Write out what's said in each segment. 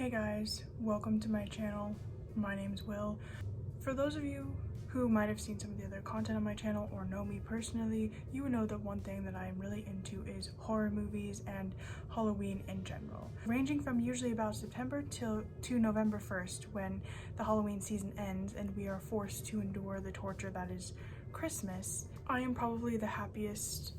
Hey guys, welcome to my channel. My name's Will. For those of you who might have seen some of the other content on my channel or know me personally, you would know that one thing that I am really into is horror movies and Halloween in general. Ranging from usually about September to November 1st, when the Halloween season ends and we are forced to endure the torture that is Christmas, I am probably the happiest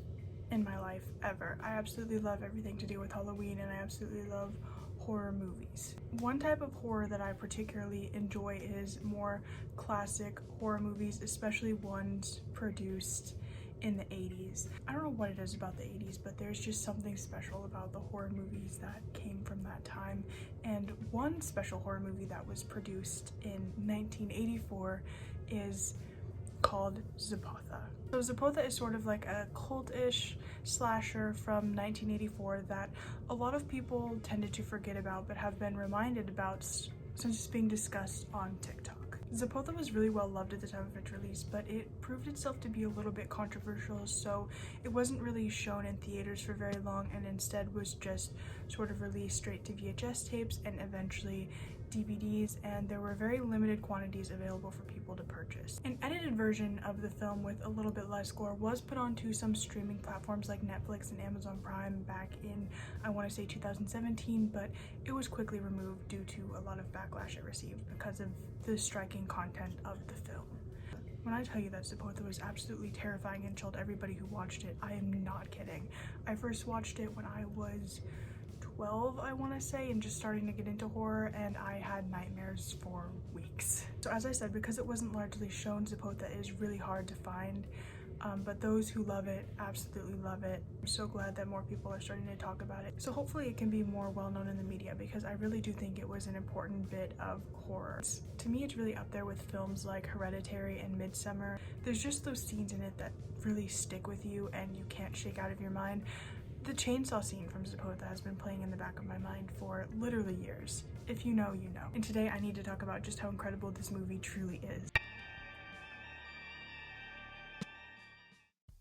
in my life ever. I absolutely love everything to do with Halloween, and I absolutely love horror movies. One type of horror that I particularly enjoy is more classic horror movies, especially ones produced in the 80s. I don't know what it is about the 80s, but there's just something special about the horror movies that came from that time. And one special horror movie that was produced in 1984 is called Zepotha. So Zepotha is sort of like a cult-ish slasher from 1984 that a lot of people tended to forget about but have been reminded about since it's being discussed on TikTok. Zepotha was really well loved at the time of its release, but it proved itself to be a little bit controversial, so it wasn't really shown in theaters for very long and instead was just sort of released straight to VHS tapes and eventually DVDs, and there were very limited quantities available for people to purchase. An edited version of the film with a little bit less gore was put onto some streaming platforms like Netflix and Amazon Prime back in, I want to say 2017, but it was quickly removed due to a lot of backlash it received because of the striking content of the film. When I tell you that Zepotha was absolutely terrifying and chilled everybody who watched it, I am not kidding. I first watched it when I was 12, I want to say, and just starting to get into horror, and I had nightmares for weeks. So as I said, because it wasn't largely shown, Zepotha is really hard to find, but those who love it absolutely love it. I'm so glad that more people are starting to talk about it. So hopefully it can be more well known in the media, because I really do think it was an important bit of horror. To me, it's really up there with films like Hereditary and Midsummer. There's just those scenes in it that really stick with you and you can't shake out of your mind. The chainsaw scene from Zepotha has been playing in the back of my mind for literally years. If you know, you know. And today I need to talk about just how incredible this movie truly is.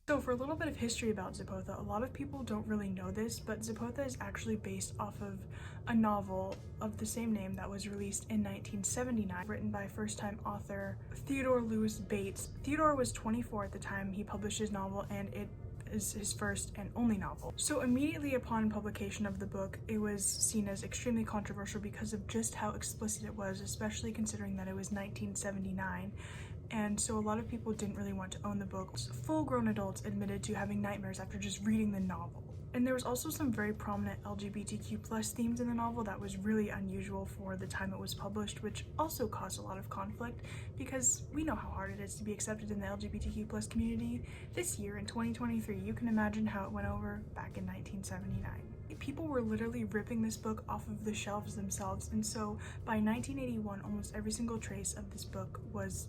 So for a little bit of history about Zepotha, a lot of people don't really know this, but Zepotha is actually based off of a novel of the same name that was released in 1979, written by first-time author Theodore Louis Bates. Theodore was 24 at the time he published his novel, and it is his first and only novel. So immediately upon publication of the book, it was seen as extremely controversial because of just how explicit it was, especially considering that it was 1979. And so a lot of people didn't really want to own the book. Full-grown adults admitted to having nightmares after just reading the novel. And there was also some very prominent LGBTQ+ themes in the novel that was really unusual for the time it was published, which also caused a lot of conflict because we know how hard it is to be accepted in the LGBTQ+ community. This year, in 2023, you can imagine how it went over back in 1979. People were literally ripping this book off of the shelves themselves, and so by 1981, almost every single trace of this book was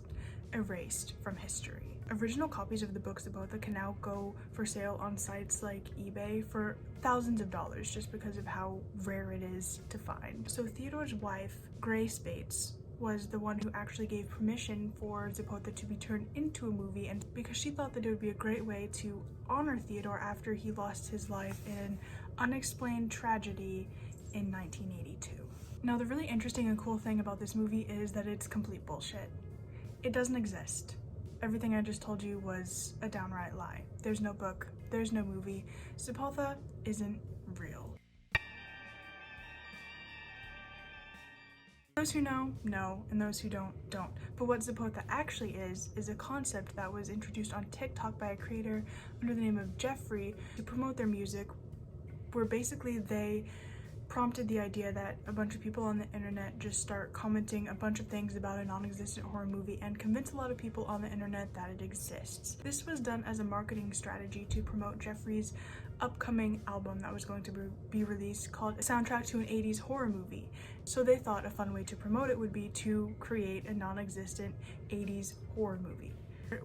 erased from history. Original copies of the book Zepotha can now go for sale on sites like eBay for thousands of dollars just because of how rare it is to find. So Theodore's wife, Grace Bates, was the one who actually gave permission for Zepotha to be turned into a movie, and because she thought that it would be a great way to honor Theodore after he lost his life in an unexplained tragedy in 1982. Now, the really interesting and cool thing about this movie is that it's complete bullshit. It doesn't exist. Everything I just told you was a downright lie. There's no book, there's no movie. Zepotha isn't real. Those who know, know, and those who don't, don't. But what Zepotha actually is a concept that was introduced on TikTok by a creator under the name of Jeffrey to promote their music, where basically they prompted the idea that a bunch of people on the internet just start commenting a bunch of things about a non-existent horror movie and convince a lot of people on the internet that it exists. This was done as a marketing strategy to promote Jeffrey's upcoming album that was going to be released called Soundtrack to an 80's Horror Movie. So they thought a fun way to promote it would be to create a non-existent 80's horror movie,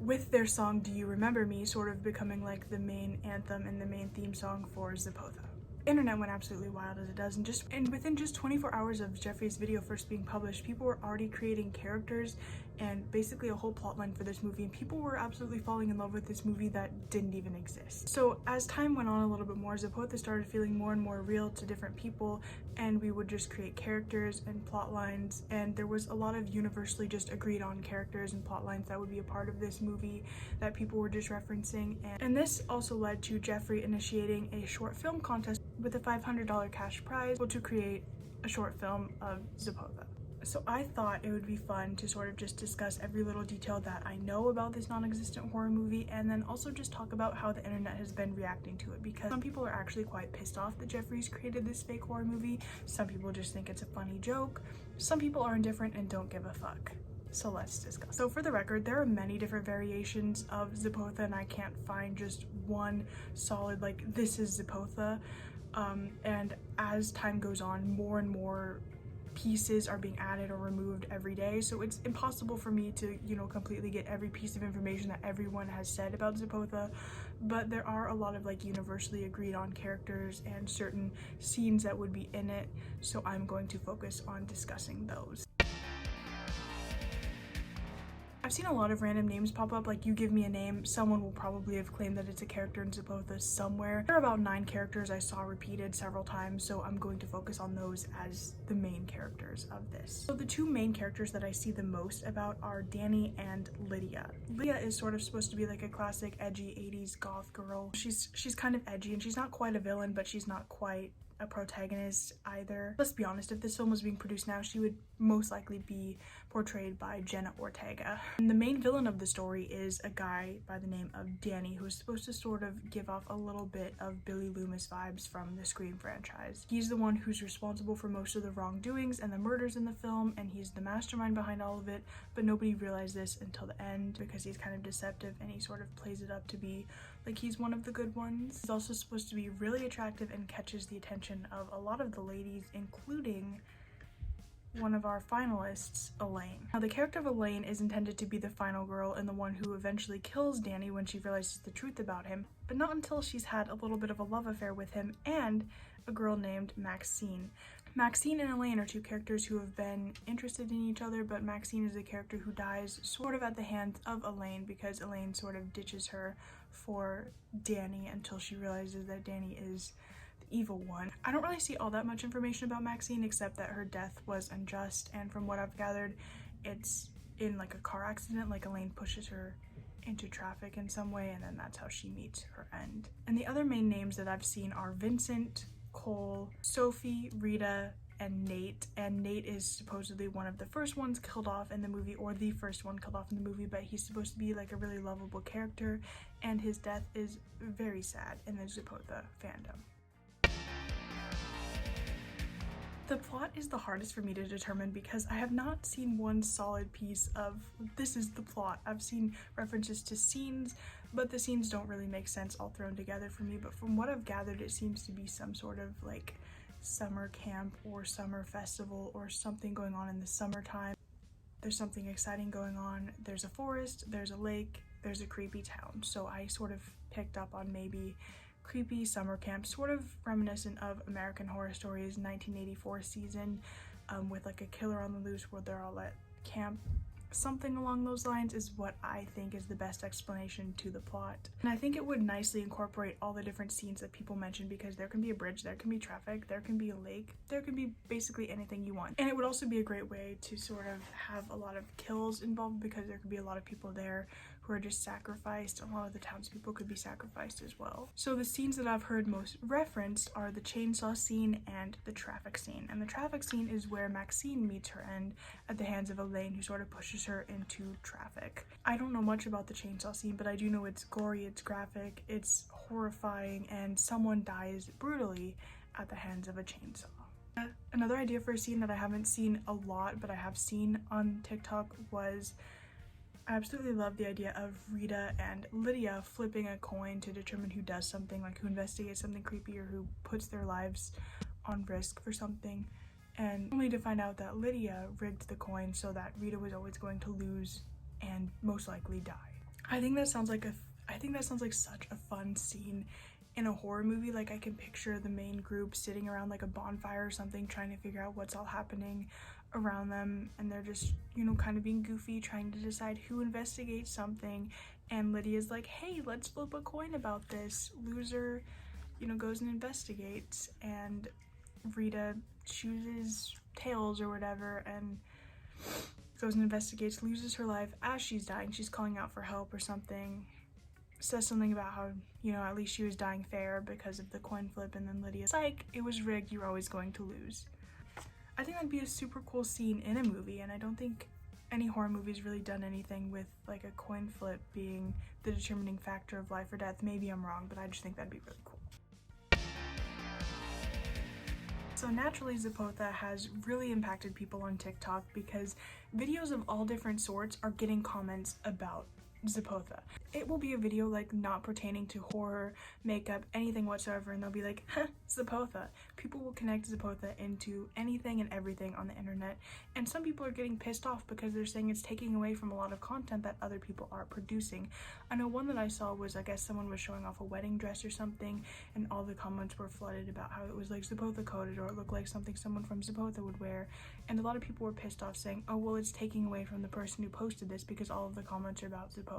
with their song Do You Remember Me sort of becoming like the main anthem and the main theme song for Zepotha. Internet went absolutely wild as it does, and within just 24 hours of Jeffrey's video first being published, people were already creating characters and basically a whole plotline for this movie, and people were absolutely falling in love with this movie that didn't even exist. So as time went on a little bit more, Zepotha started feeling more and more real to different people, and we would just create characters and plot lines, and there was a lot of universally just agreed on characters and plot lines that would be a part of this movie that people were just referencing, and this also led to Jeffrey initiating a short film contest with a $500 cash prize to create a short film of Zepotha. So I thought it would be fun to sort of just discuss every little detail that I know about this non-existent horror movie, and then also just talk about how the internet has been reacting to it, because some people are actually quite pissed off that Jeffrey's created this fake horror movie. Some people just think it's a funny joke. Some people are indifferent and don't give a fuck. So let's discuss. So for the record, there are many different variations of Zepotha, and I can't find just one solid, like, this is Zepotha. And as time goes on, more and more pieces are being added or removed every day, so it's impossible for me to, you know, completely get every piece of information that everyone has said about Zepotha, but there are a lot of like universally agreed on characters and certain scenes that would be in it, so I'm going to focus on discussing those. I've seen a lot of random names pop up, like you give me a name, someone will probably have claimed that it's a character in Zepotha somewhere. There are about 9 characters I saw repeated several times, so I'm going to focus on those as the main characters of this. So the 2 main characters that I see the most about are Danny and Lydia. Lydia is sort of supposed to be like a classic edgy 80s goth girl. She's kind of edgy, and she's not quite a villain, but she's not quite a protagonist either. Let's be honest, if this film was being produced now, she would most likely be portrayed by Jenna Ortega. And the main villain of the story is a guy by the name of Danny, who is supposed to sort of give off a little bit of Billy Loomis vibes from the Scream franchise. He's the one who's responsible for most of the wrongdoings and the murders in the film, and he's the mastermind behind all of it, but nobody realized this until the end because he's kind of deceptive and he sort of plays it up to be like he's one of the good ones. He's also supposed to be really attractive and catches the attention of a lot of the ladies, including one of our finalists, Elaine. Now, the character of Elaine is intended to be the final girl and the one who eventually kills Danny when she realizes the truth about him, but not until she's had a little bit of a love affair with him and a girl named Maxine. Maxine and Elaine are 2 characters who have been interested in each other, but Maxine is a character who dies sort of at the hands of Elaine because Elaine sort of ditches her for Danny until she realizes that Danny is the evil one. I don't really see all that much information about Maxine except that her death was unjust, and from what I've gathered, it's in like a car accident, like Elaine pushes her into traffic in some way, and then that's how she meets her end. And the other main names that I've seen are Vincent, Cole, Sophie, Rita, and Nate. And Nate is supposedly one of the first ones killed off in the movie, or the first one killed off in the movie, but he's supposed to be like a really lovable character, and his death is very sad in the Zepotha fandom. The plot is the hardest for me to determine because I have not seen one solid piece of this is the plot. I've seen references to scenes, but the scenes don't really make sense all thrown together for me. But from what I've gathered, it seems to be some sort of like summer camp or summer festival or something going on in the summertime. There's something exciting going on. There's a forest, there's a lake, there's a creepy town. So I sort of picked up on maybe creepy summer camp, sort of reminiscent of American Horror Story's 1984 season, with like a killer on the loose where they're all at camp. Something along those lines is what I think is the best explanation to the plot. And I think it would nicely incorporate all the different scenes that people mention, because there can be a bridge, there can be traffic, there can be a lake, there can be basically anything you want. And it would also be a great way to sort of have a lot of kills involved, because there could be a lot of people there who are just sacrificed. A lot of the townspeople could be sacrificed as well. So the scenes that I've heard most referenced are the chainsaw scene and the traffic scene. And the traffic scene is where Maxine meets her end at the hands of Elaine, who sort of pushes her into traffic. I don't know much about the chainsaw scene, but I do know it's gory, it's graphic, it's horrifying, and someone dies brutally at the hands of a chainsaw. Another idea for a scene that I haven't seen a lot, but I have seen on TikTok was, I absolutely love the idea of Rita and Lydia flipping a coin to determine who does something, like who investigates something creepy or who puts their lives on risk for something, and only to find out that Lydia rigged the coin so that Rita was always going to lose and most likely die. I think that sounds like such a fun scene in a horror movie. Like I can picture the main group sitting around like a bonfire or something, trying to figure out what's all happening around them, and they're just, you know, kind of being goofy, trying to decide who investigates something. And Lydia's like, hey, let's flip a coin about this. Loser, you know, goes and investigates, and Rita chooses tails or whatever and goes and investigates, loses her life as she's dying. She's calling out for help or something, says something about how, you know, at least she was dying fair because of the coin flip, and then Lydia's like, it was rigged, you're always going to lose. I think that'd be a super cool scene in a movie, and I don't think any horror movie's really done anything with like a coin flip being the determining factor of life or death. Maybe I'm wrong, but I just think that'd be really cool. So naturally, Zepotha has really impacted people on TikTok because videos of all different sorts are getting comments about Zepotha. It will be a video like not pertaining to horror, makeup, anything whatsoever, and they'll be like, huh, Zepotha. People will connect Zepotha into anything and everything on the internet, and some people are getting pissed off because they're saying it's taking away from a lot of content that other people are producing. I know one that I saw was, I guess someone was showing off a wedding dress or something, and all the comments were flooded about how it was like Zepotha coded, or it looked like something someone from Zepotha would wear, and a lot of people were pissed off saying, oh well, it's taking away from the person who posted this because all of the comments are about Zepotha.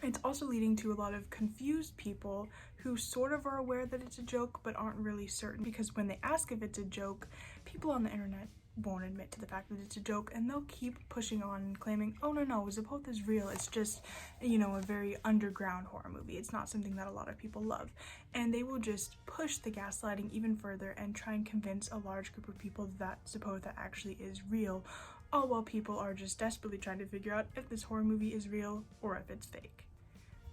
It's also leading to a lot of confused people who sort of are aware that it's a joke but aren't really certain, because when they ask if it's a joke, people on the internet won't admit to the fact that it's a joke, and they'll keep pushing on and claiming, oh no, Zepotha's real, it's just, you know, a very underground horror movie, it's not something that a lot of people love. And they will just push the gaslighting even further and try and convince a large group of people that Zepotha actually is real, all while people are just desperately trying to figure out if this horror movie is real or if it's fake.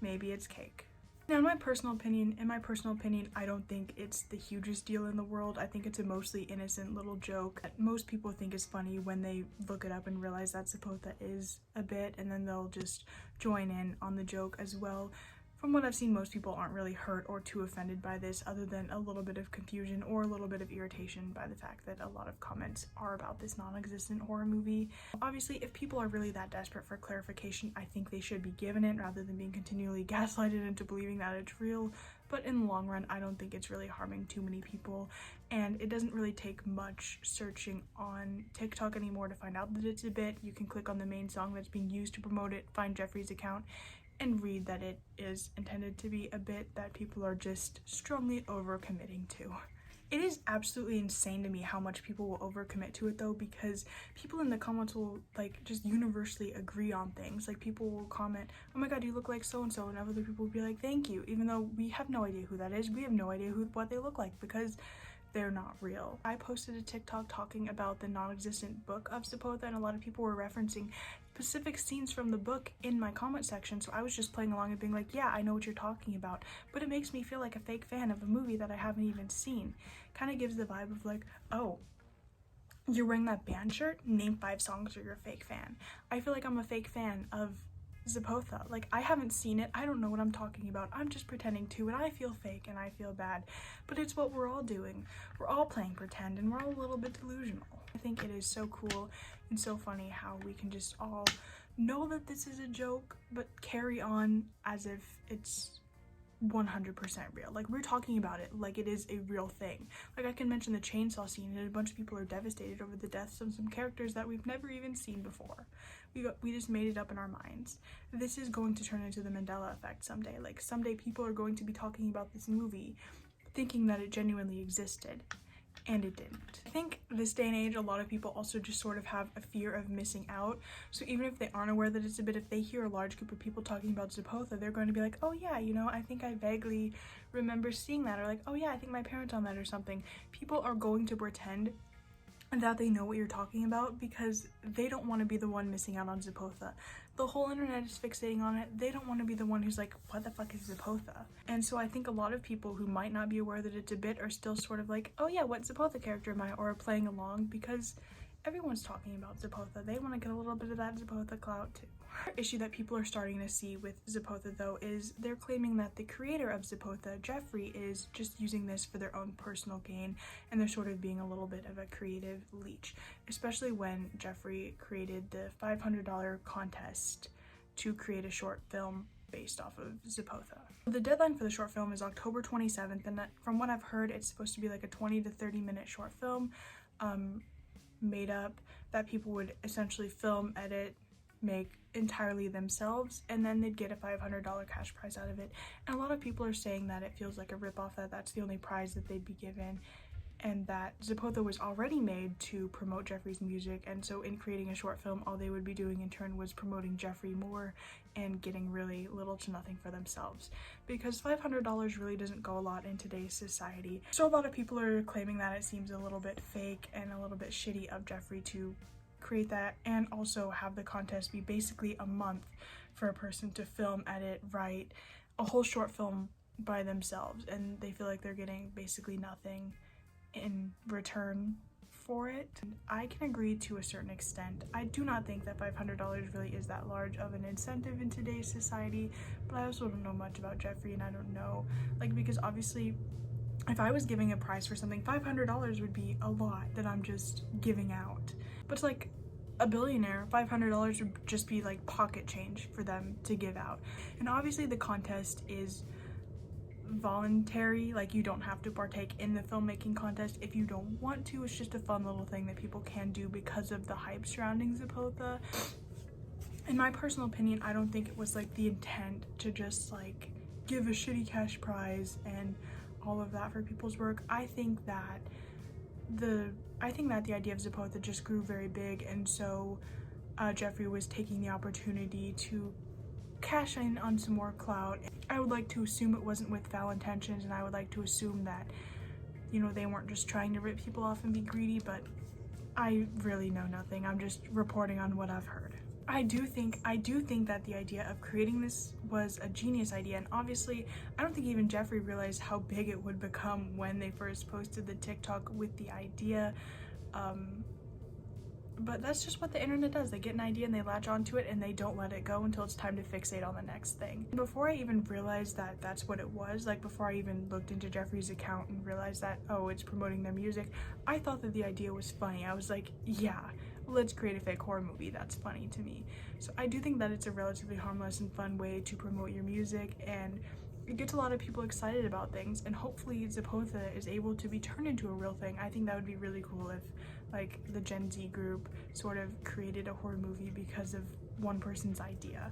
Maybe it's cake. Now, in my personal opinion, I don't think it's the hugest deal in the world. I think it's a mostly innocent little joke that most people think is funny when they look it up and realize that Zepotha is a bit, and then they'll just join in on the joke as well. From what I've seen, most people aren't really hurt or too offended by this, other than a little bit of confusion or a little bit of irritation by the fact that a lot of comments are about this non-existent horror movie. Obviously, if people are really that desperate for clarification, I think they should be given it rather than being continually gaslighted into believing that it's real. But in the long run, I don't think it's really harming too many people, and it doesn't really take much searching on TikTok anymore to find out that it's a bit. You can click on the main song that's being used to promote it, find Jeffrey's account, and read that it is intended to be a bit that people are just strongly overcommitting to. It is absolutely insane to me how much people will overcommit to it though, because people in the comments will like just universally agree on things. Like people will comment, oh my god, you look like so-and-so, and other people will be like, thank you, even though we have no idea who that is. We have no idea what they look like because they're not real. I posted a TikTok talking about the non-existent book of Zepotha, and a lot of people were referencing specific scenes from the book in my comment section, so I was just playing along and being like, yeah, I know what you're talking about, but it makes me feel like a fake fan of a movie that I haven't even seen. Kind of gives the vibe of like, oh, you're wearing that band shirt? Name 5 songs or you're a fake fan. I feel like I'm a fake fan of Zepotha. Like, I haven't seen it, I don't know what I'm talking about, I'm just pretending to, and I feel fake and I feel bad, but it's what we're all doing. We're all playing pretend, and we're all a little bit delusional. I think it is so cool and so funny how we can just all know that this is a joke but carry on as if it's 100% real. Like, we're talking about it like it is a real thing. Like, I can mention the chainsaw scene, and a bunch of people are devastated over the deaths of some characters that we've never even seen before. We just made it up in our minds. This is going to turn into the Mandela effect someday. Like, someday people are going to be talking about this movie thinking that it genuinely existed, and it didn't. I think this day and age, a lot of people also just sort of have a fear of missing out. So even if they aren't aware that it's a bit, if they hear a large group of people talking about Zepotha, they're going to be like, oh yeah, you know, I think I vaguely remember seeing that, or like, oh yeah, I think my parents on that or something. People are going to pretend that they know what you're talking about because they don't want to be the one missing out on Zepotha. The whole internet is fixating on it. They don't want to be the one who's like, what the fuck is Zepotha? And so I think a lot of people who might not be aware that it's a bit are still sort of like, oh yeah, what Zepotha character am I? Or are playing along because everyone's talking about Zepotha. They want to get a little bit of that Zepotha clout too. Another issue that people are starting to see with Zepotha though is they're claiming that the creator of Zepotha, Jeffrey, is just using this for their own personal gain, and they're sort of being a little bit of a creative leech, especially when Jeffrey created the $500 contest to create a short film based off of Zepotha. The deadline for the short film is October 27th, and from what I've heard, it's supposed to be like a 20 to 30 minute short film made up that people would essentially film, edit, make entirely themselves, and then they'd get a $500 cash prize out of it. And a lot of people are saying that it feels like a ripoff, that that's the only prize that they'd be given, and that Zepotha was already made to promote Jeffrey's music, and so in creating a short film, all they would be doing in turn was promoting Jeffrey more and getting really little to nothing for themselves, because $500 really doesn't go a lot in today's society. So a lot of people are claiming that it seems a little bit fake and a little bit shitty of Jeffrey to create that, and also have the contest be basically a month for a person to film, edit, write a whole short film by themselves, and they feel like they're getting basically nothing in return for it. I can agree to a certain extent. I do not think that $500 really is that large of an incentive in today's society, but I also don't know much about Jeffrey, and I don't know, like, because obviously if I was giving a prize for something, $500 would be a lot that I'm just giving out. But to like a billionaire, $500 would just be like pocket change for them to give out. And obviously the contest is voluntary, like you don't have to partake in the filmmaking contest if you don't want to. It's just a fun little thing that people can do because of the hype surrounding Zepotha. In my personal opinion, I don't think it was like the intent to just like give a shitty cash prize and all of that for people's work. I think that the idea of Zepotha just grew very big, and so Jeffrey was taking the opportunity to cash in on some more clout. I would like to assume it wasn't with foul intentions, and I would like to assume that, you know, they weren't just trying to rip people off and be greedy, but I really know nothing. I'm just reporting on what I've heard. I do think that the idea of creating this was a genius idea, and obviously I don't think even Jeffrey realized how big it would become when they first posted the TikTok with the idea. But that's just what the internet does. They get an idea and they latch onto it, and they don't let it go until it's time to fixate on the next thing. Before I even realized that that's what it was, like before I even looked into Jeffrey's account and realized that, oh, it's promoting their music, I thought that the idea was funny. I was like, yeah, let's create a fake horror movie. That's funny to me. So I do think that it's a relatively harmless and fun way to promote your music, and it gets a lot of people excited about things, and hopefully Zepotha is able to be turned into a real thing. I think that would be really cool if like the Gen Z group sort of created a horror movie because of one person's idea.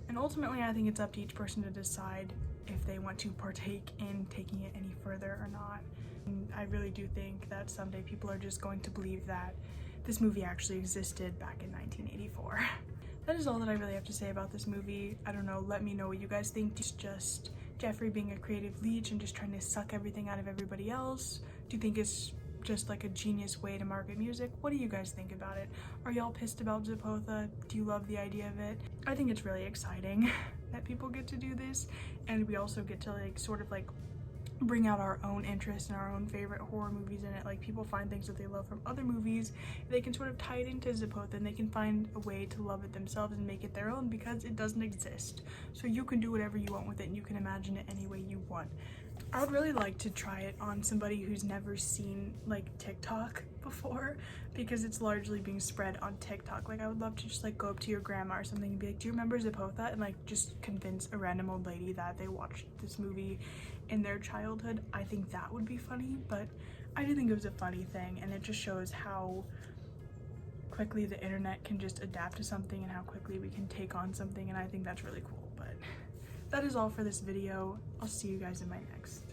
And ultimately I think it's up to each person to decide if they want to partake in taking it any further or not. And I really do think that someday people are just going to believe that this movie actually existed back in 1984. That is all that I really have to say about this movie. I don't know, let me know what you guys think. It's just Jeffrey being a creative leech and just trying to suck everything out of everybody else? Do you think it's just like a genius way to market music? What do you guys think about it? Are y'all pissed about Zepotha? Do you love the idea of it? I think it's really exciting that people get to do this, and we also get to like sort of like bring out our own interests and our own favorite horror movies in it. Like people find things that they love from other movies, they can sort of tie it into Zepotha, and they can find a way to love it themselves and make it their own because it doesn't exist. So you can do whatever you want with it, and you can imagine it any way you want. I would really like to try it on somebody who's never seen like TikTok before, because it's largely being spread on TikTok. Like I would love to just like go up to your grandma or something and be like, do you remember Zepotha? And like just convince a random old lady that they watched this movie in their childhood. I think that would be funny, but I do think it was a funny thing, and it just shows how quickly the internet can just adapt to something and how quickly we can take on something, and I think that's really cool. But that is all for this video. I'll see you guys in my next.